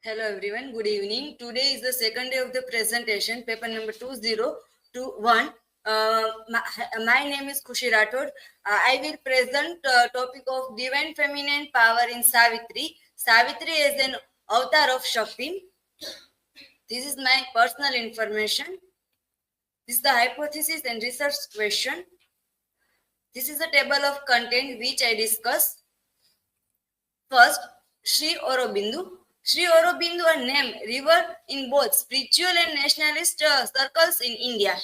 Hello everyone, good evening. Today is the second day of the presentation, paper number 2021. My name is Khushi Rathod. I will present topic of divine feminine power in Savitri. Savitri is an avatar of Shakti. This is my personal information. This is the hypothesis and research question. This is the table of content which I discuss. First, Sri Aurobindo. Sri Aurobindo, a name revered in both spiritual and nationalist circles in India,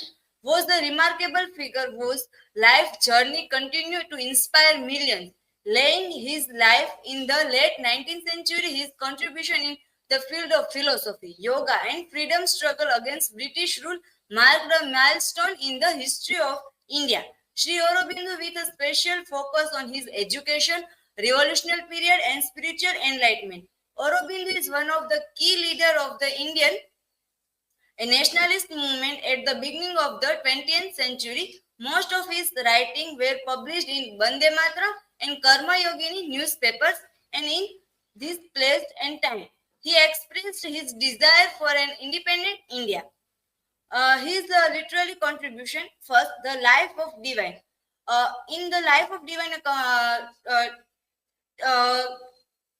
was the remarkable figure whose life journey continued to inspire millions. Laying his life in the late 19th century, his contribution in the field of philosophy, yoga, and freedom struggle against British rule marked a milestone in the history of India. Sri Aurobindo, with a special focus on his education, revolutionary period, and spiritual enlightenment. Aurobindo is one of the key leaders of the Indian nationalist movement at the beginning of the 20th century. Most of his writings were published in Bande Matra and Karma Yogini newspapers and in this place and time. He expressed his desire for an independent India. His literary contribution, first, the life of divine. In the life of divine,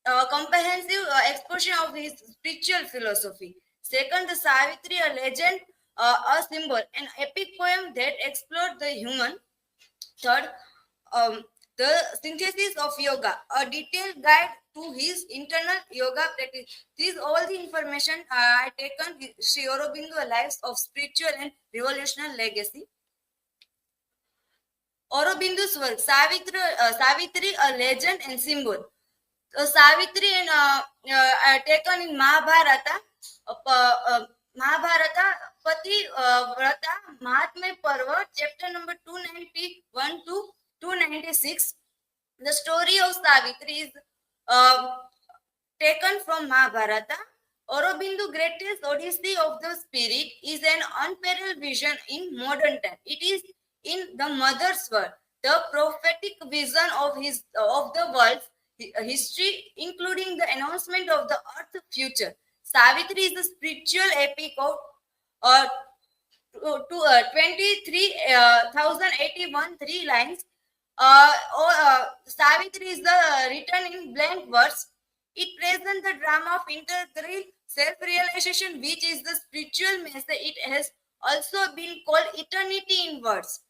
uh, comprehensive exposition of his spiritual philosophy. Second, the Savitri, a legend, a symbol, an epic poem that explored the human. Third, the synthesis of yoga, a detailed guide to his internal yoga practice. This all the information I taken Sri Aurobindo lives of spiritual and revolutionary legacy. Aurobindo's work, Savitri, a legend and symbol. Savitri and taken in Mahabharata, Mahabharata Pati Vrata Mahatmya Parva, chapter number 291 to 296. The story of Savitri is uh, taken from Mahabharata. Aurobindo, greatest odyssey of the spirit, is an unparalleled vision in modern time. It is in the mother's world, the prophetic vision of the world's history, including the announcement of the earth's future. Savitri is the spiritual epic of uh, 23,081 three lines. Savitri is the written in blank verse. It presents the drama of integral self-realization, which is the spiritual message. It has also been called eternity in words.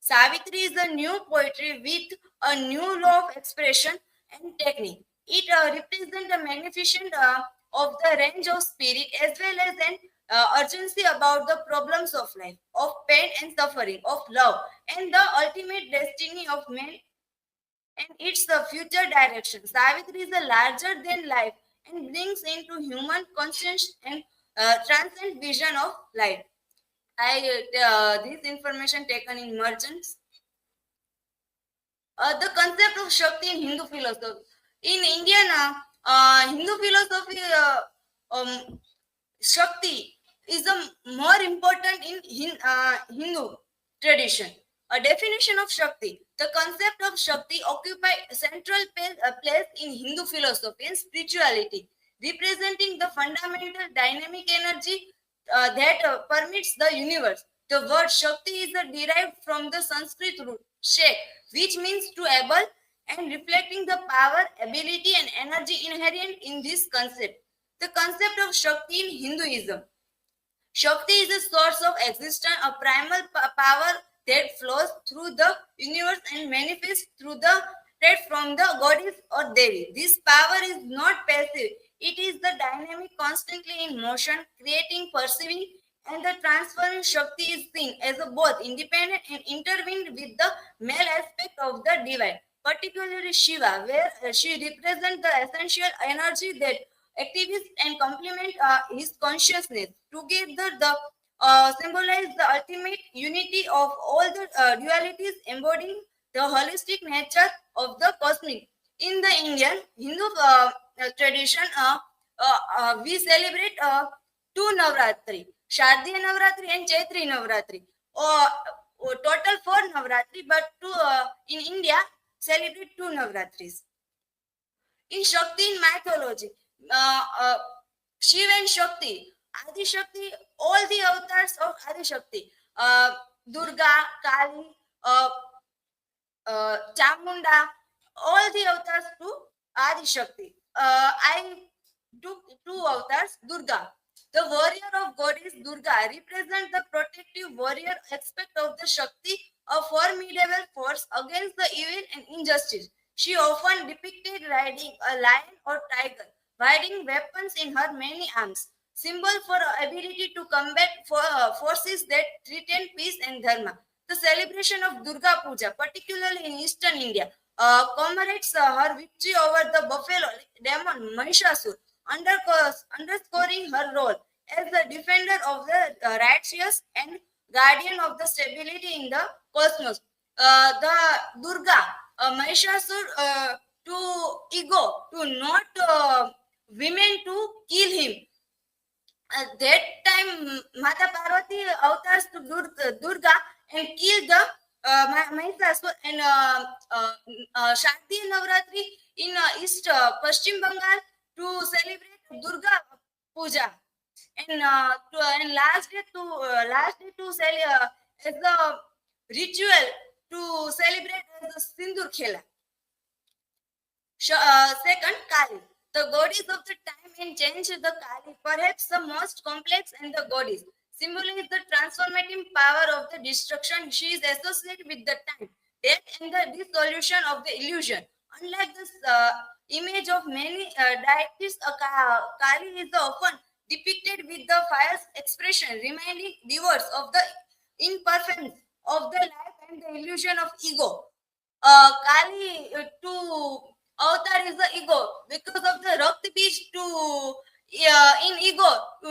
Savitri is the new poetry with a new law of expression and technique. It represents the magnificent of the range of spirit as well as an urgency about the problems of life, of pain and suffering, of love, and the ultimate destiny of man and its the future direction. Savitri is a larger than life and brings into human conscience and transcend vision of life. This information taken in Merchants. The concept of Shakti in Hindu philosophy. In Indian Hindu philosophy, Shakti is the more important in Hindu tradition. A definition of Shakti. The concept of Shakti occupies a central place in Hindu philosophy and spirituality, representing the fundamental dynamic energy that permits the universe. The word Shakti is derived from the Sanskrit root Shak, which means to able, and reflecting the power, ability, and energy inherent in this concept. The concept of Shakti in Hinduism. Shakti is a source of existence, a primal power that flows through the universe and manifests through the that from the goddess or Devi. This power is not passive. It is the dynamic, constantly in motion, creating, perceiving, and the transforming Shakti is seen as a both independent and intertwined with the male aspect of the divine, particularly Shiva, where she represents the essential energy that activists and complement his consciousness. Together, the symbolize the ultimate unity of all the dualities, embodying the holistic nature of the cosmic. In the Indian Hindu tradition, we celebrate two Navratri, Shardiya Navratri and Chaitri Navratri. Total four Navratri, but in India celebrate two Navratris. In Shakti in mythology, uh, uh, Shiv and Shakti. Adi Shakti, all the avatars of Adi Shakti. Durga, Kali, Chamunda, all the avatars to Adi Shakti. I took two avatars, Durga. The warrior of goddess Durga represents the protective warrior aspect of the Shakti, a formidable force against the evil and injustice. She often depicted riding a lion or tiger, wielding weapons in her many arms, symbol for her ability to combat forces that threaten peace and dharma. The celebration of Durga Puja, particularly in eastern India, commemorates her victory over the buffalo demon Mahishasur, underscoring her role as the defender of the righteous and guardian of the stability in the cosmos. The Durga, Mahishasur, to ego, to not women to kill him. At that time, Mata Parvati avatars to Durga and killed the Mahishasur and Shardiya Navratri in East Paschim Bengal to celebrate Durga Puja. And last day to as the ritual to celebrate as the Sindur Khela. Second, Kali, the goddess of the time and change. The Kali, perhaps the most complex and the goddess, symbolizes the transformative power of the destruction. She is associated with the time, death, and the dissolution of the illusion. Unlike this image of many deities, Kali is often depicted with the fierce expression, reminding viewers of the imperfections of the life and the illusion of ego. Kali to avatar is the ego because of the Rakti Beach to in ego to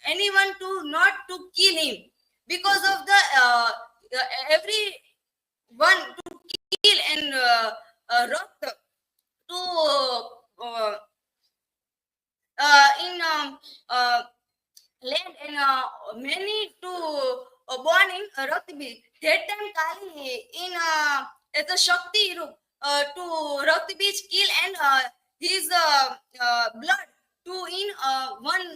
anyone to not to kill him because of the every one to kill and Rakt to uh, in land and many to born in Rakti. That time Kali in as a Shakti roop to Rakti Beach kill and his blood to in one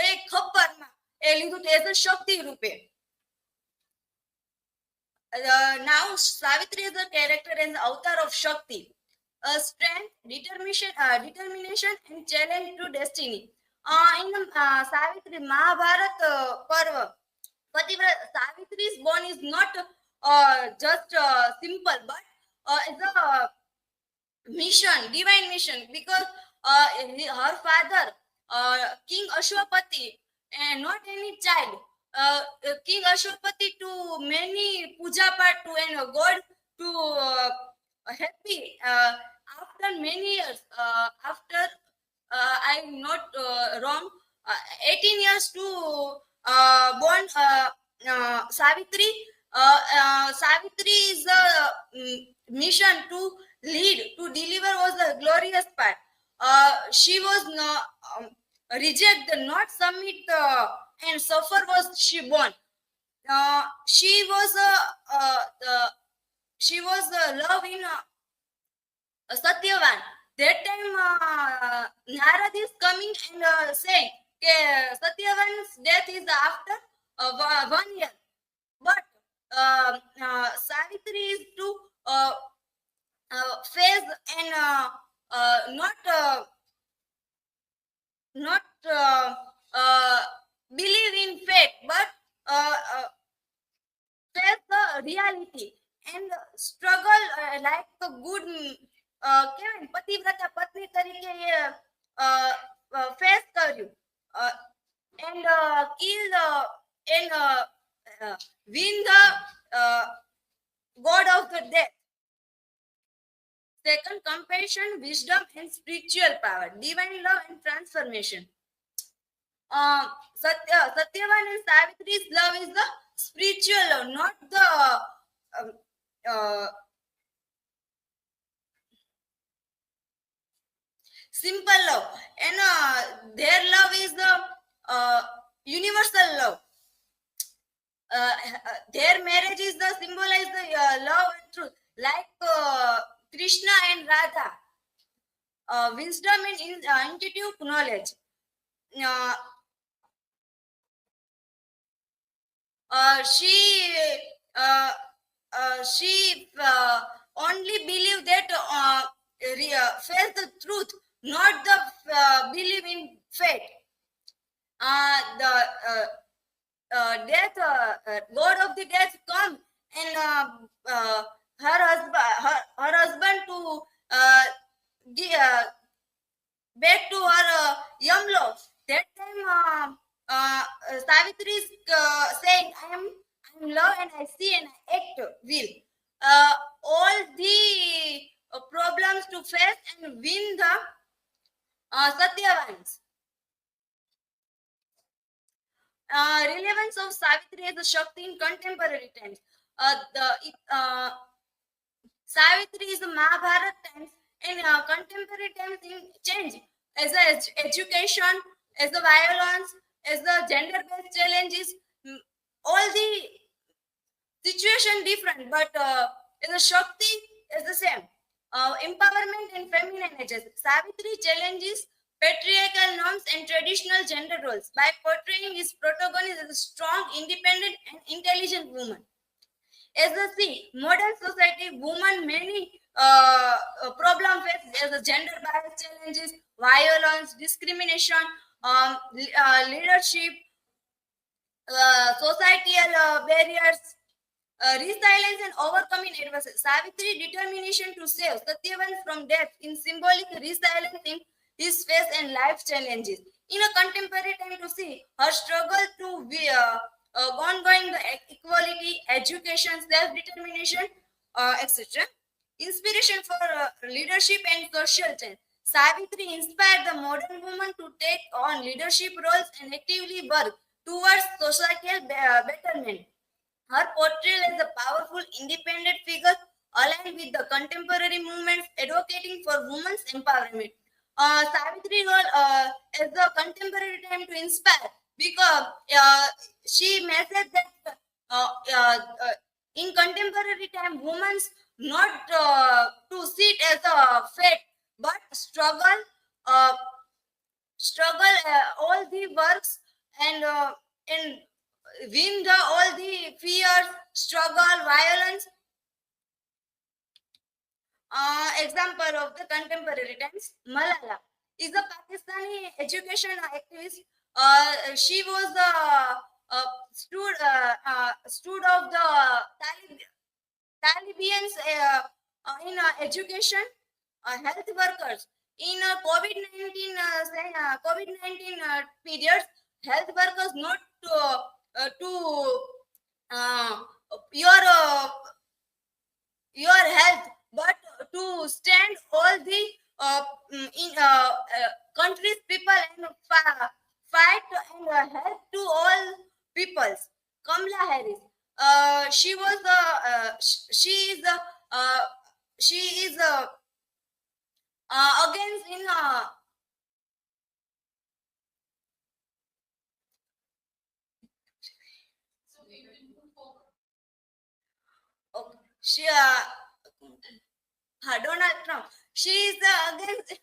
એક ખપ્પરમાં એ લીધું as a Shakti રૂપે. Now Savitri is a character and the avatar of Shakti. Strength, determination and challenge to destiny. In the Savitri Mahabharat Parva, Savitri's born is not just simple, but it's a mission, divine mission, because her father, King Ashwapati, and not any child, King Ashwapati to many puja part to and God to happy after many years, after I'm not wrong, 18 years to born Savitri. Savitri is the mission to lead, to deliver was the glorious part. She was reject, not submit and suffer was she born. She was love in Satyavan. That time Narad is coming and saying Satyavan's death is after 1 year. But Savitri is to face and not believe in fate, but face the reality and struggle like the good કેવાય પતિવ્રતા પત્ની તરીકે face કર્યું and kill and win the god of the death. Second, compassion, wisdom, and spiritual power, divine love and transformation. Satyavan and Savitri's love is the spiritual love, not the simple love. And their love is the universal love. Their marriage is the symbolize the love and truth, like Krishna and Radha. wisdom and intuitive knowledge. Uh, she only believe that face the truth, not the believe in fate. The death, god of the death come and her husband to back to her Yamlo. That time, Savitri is saying, I'm love and I see and I act will. All the problems to face and win the Satyavans. Relevance of Savitri as a Shakti in contemporary times. Savitri is the Mahabharata times and contemporary times in change as a education, as the violence, as the gender-based challenges, all the situation different, but as a Shakti is the same. Empowerment and feminine edges. Savitri challenges patriarchal norms and traditional gender roles by portraying his protagonist as a strong, independent, and intelligent woman. As a see, modern society, women many problem face as a gender bias challenges, violence, discrimination, leadership, societal barriers, resilience and overcoming adversity. Savitri determination to save Satyavan from death in symbolic resilience in his face and life challenges. In a contemporary time to see her struggle to be ongoing the equality, education, self-determination, etc. Inspiration for leadership and social change. Savitri inspired the modern woman to take on leadership roles and actively work towards societal betterment. Her portrayal as a powerful, independent figure aligned with the contemporary movements advocating for women's empowerment. Savitri role as the contemporary time to inspire because she messaged that in contemporary time, women's not to sit as a fate, but uh, struggle all the works and win the all the fears, struggle, violence. Example of the contemporary times, Malala is a Pakistani education activist. She was stood of the Taliban's in education, health workers. In COVID-19 periods, health workers not to uh, your your health, but to stand all the in countries people and fight and help to all peoples. Kamala Harris, she was she is uh, she is against in she Donald Trump. She is against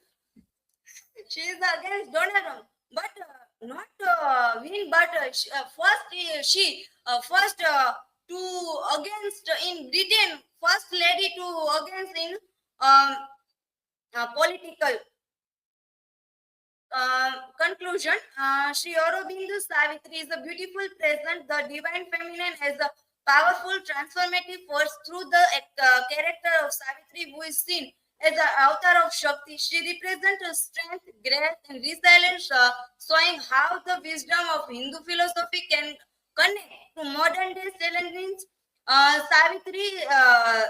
she is against Donald Trump, but not win. But first to against in Britain, first lady to against in um, political conclusion. Sri Aurobindo Savitri is a beautiful present, the divine feminine as a powerful transformative force through the character of Savitri, who is seen as the avatar of Shakti. She represents strength, grace, and resilience, showing how the wisdom of Hindu philosophy can connect to modern day challenges. Savitri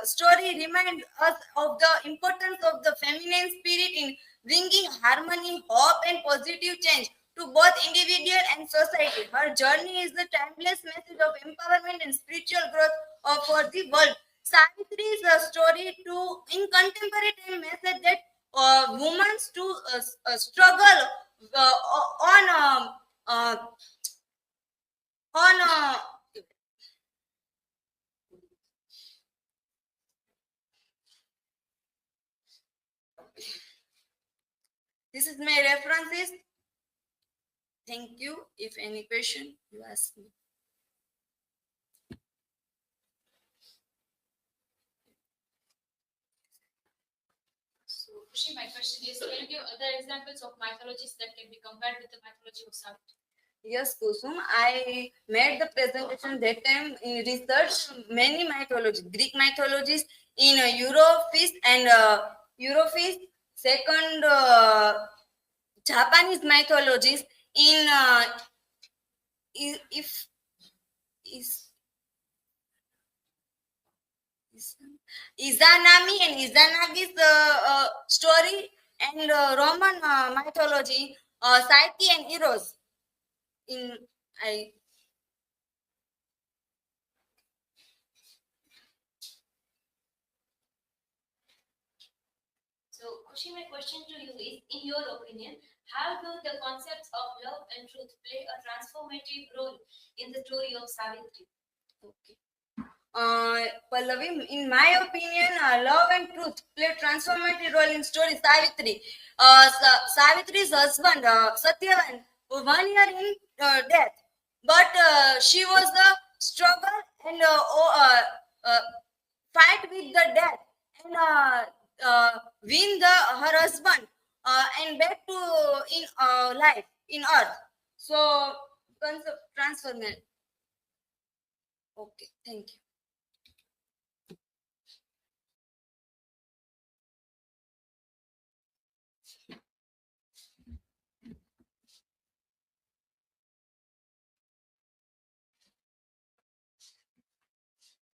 story reminds us of the importance of the feminine spirit in bringing harmony, hope, and positive change to both individual and society. Her journey is the timeless message of empowerment and spiritual growth for the world. Savitri's story to in contemporary time message that women to struggle on uh, on This is my references. Thank you. If any question, you ask me. So, Khushi, my question is, can you give other examples of mythologies that can be compared with the mythology of Savitri? Yes, Kusum. I made the presentation that time in research many mythologies, Greek mythologies in Eurofish and Eurofish. Second, Japanese mythologies in if is Izanami and Izanagi's story and Roman mythology, Psyche and Eros. In I So, Khushi, my question to you is, in your opinion, how do the concepts of love and truth play a transformative role in the story of Savitri? okay. Pallavi, in my opinion, love and truth play transformative role in story Savitri. Savitri's husband, Satyavan, 1 year in death, but she was the struggle and fight with the death and win the her husband and back to in life in earth. So concept transformation. Okay, thank you.